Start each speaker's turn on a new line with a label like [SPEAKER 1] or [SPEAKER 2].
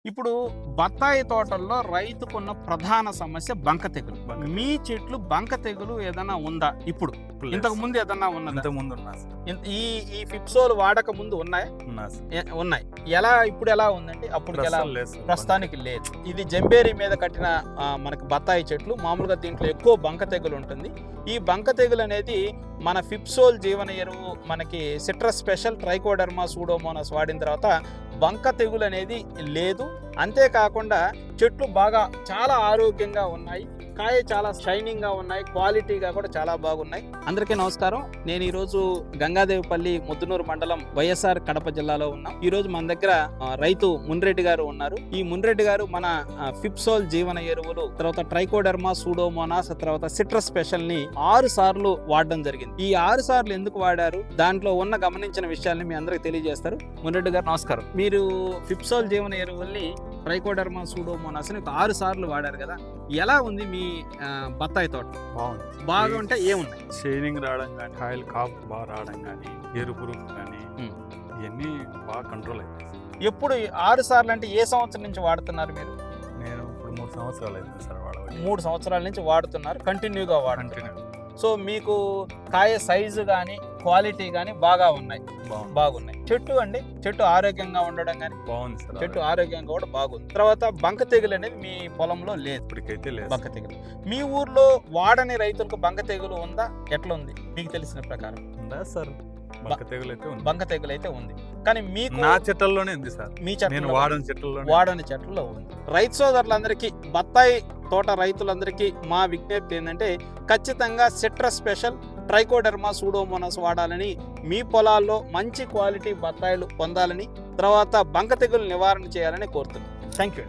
[SPEAKER 1] ఇప్పుడు బత్తాయి తోటల్లో రైతుకున్న ప్రధాన సమస్య బంక తెగులు. మీ చెట్లు బంక తెగులు ఏదైనా ఉందా? ఇప్పుడు ఇంతకు ముందు ఏదన్నా ఉన్నదా?
[SPEAKER 2] ఇంతకు ముందు ఉన్నా సార్.
[SPEAKER 1] ఈ ఈ ఫిప్సోల్ వాడక ముందు ఉన్నాయా?
[SPEAKER 2] ఉన్నా సార్.
[SPEAKER 1] ఉన్నాయి. ఎలా ఇప్పుడు ఎలా ఉందండి? అప్పుడు ఎలా?
[SPEAKER 2] ప్రస్తుతం లేదు సార్.
[SPEAKER 1] ప్రస్తుతానికి లేదు. ఇది జంబేరి మీద కట్టిన మనకి బత్తాయి చెట్లు. మామూలుగా దీంట్లో ఎక్కువ బంక తెగులు ఉంటుంది. ఈ బంక తెగులు అనేది మన ఫిప్సోల్ జీవన ఎరువు మనకి సిట్రస్ స్పెషల్ ట్రైకోడర్మా సూడోమోనాస్ వాడిన తర్వాత బంక తెగులు అనేది లేదు. అంతేకాకుండా చెట్లు బాగా చాలా ఆరోగ్యంగా ఉన్నాయి, కాయ చాలా షైనింగ్గా ఉన్నాయి, క్వాలిటీగా కూడా చాలా బాగున్నాయి. అందరికీ నమస్కారం. నేను ఈరోజు గంగాదేవిపల్లి ముద్దునూరు మండలం వైఎస్ఆర్ కడప జిల్లాలో ఉన్నాం. ఈరోజు మన దగ్గర రైతు మున్రెడ్డి గారు ఉన్నారు. ఈ మున్రెడ్డి గారు మన ఫిప్సోల్ జీవన ఎరువులు, తర్వాత ట్రైకోడర్మా సూడోమోనాస్, తర్వాత సిట్రస్ స్పెషల్ ని 6 సార్లు వాడడం జరిగింది. ఈ 6 సార్లు ఎందుకు వాడారు, దాంట్లో ఉన్న గమనించిన విషయాల్ని మీ అందరికి తెలియజేస్తారు. మున్రెడ్డి గారు నమస్కారం. మీరు ఫిప్సోల్ జీవన ఎరువుల్ని ట్రైకోడర్మా సూడోమోనాస్ ని 6 సార్లు వాడారు కదా, ఎలా ఉంది మీ బత్తాయి తోట?
[SPEAKER 2] బాగుంది.
[SPEAKER 1] బాగా ఉంటే ఏమున్నాయి?
[SPEAKER 2] షైనింగ్ రావడం కానీ, ఆయిల్ కాపు బాగా రావడం కానీ, ఎరుపురు కానీ ఇవన్నీ బాగా కంట్రోల్ అయ్యాయి.
[SPEAKER 1] ఎప్పుడు 6 సార్లు అంటే ఏ సంవత్సరం నుంచి వాడుతున్నారు మీరు?
[SPEAKER 2] నేను ఇప్పుడు 3 సంవత్సరాలు అయింది సార్ వాడబట్టి.
[SPEAKER 1] 3 సంవత్సరాల నుంచి వాడుతున్నారు, కంటిన్యూగా వాడుతున్నారు.
[SPEAKER 2] కంటిన్యూ
[SPEAKER 1] సో మీకు కాయ సైజు కానీ క్వాలిటీ కానీ బాగున్నాయి. చెట్టు అండి, చెట్టు ఆరోగ్యంగా ఉండడం కానీ,
[SPEAKER 2] బాగుంది సార్.
[SPEAKER 1] చెట్టు ఆరోగ్యంగా కూడా బాగుంది. తర్వాత బంక తెగులు అనేది మీ పొలంలో లేదు.
[SPEAKER 2] ఇప్పటికైతే లేదు.
[SPEAKER 1] బంక తెగులు మీ ఊర్లో వాడని రైతులకు బంక తెగులు ఉందా? ఎట్లా ఉంది మీకు తెలిసిన ప్రకారం?
[SPEAKER 2] ఉందా సార్? బంక తెగులు అయితే ఉంది.
[SPEAKER 1] బంక తెగులు అయితే ఉంది, కానీ మీకు
[SPEAKER 2] నా చెట్లలోనే ఉంది సార్.
[SPEAKER 1] మీ
[SPEAKER 2] నేను వాడని చెట్లలో
[SPEAKER 1] వాడని చెట్లలో ఉంది. రైతు సోదరులందరికీ, బత్తాయి తోట రైతులందరికీ మా విజ్ఞప్తి ఏంటంటే, ఖచ్చితంగా సిట్రస్ స్పెషల్ ట్రైకోడర్మా సూడోమోనాస్ వాడాలని, మీ పొలాల్లో మంచి క్వాలిటీ బత్తాయిలు పొందాలని, తర్వాత బంక తెగులు నివారణ చేయాలని కోరుతున్నాను. Thank you.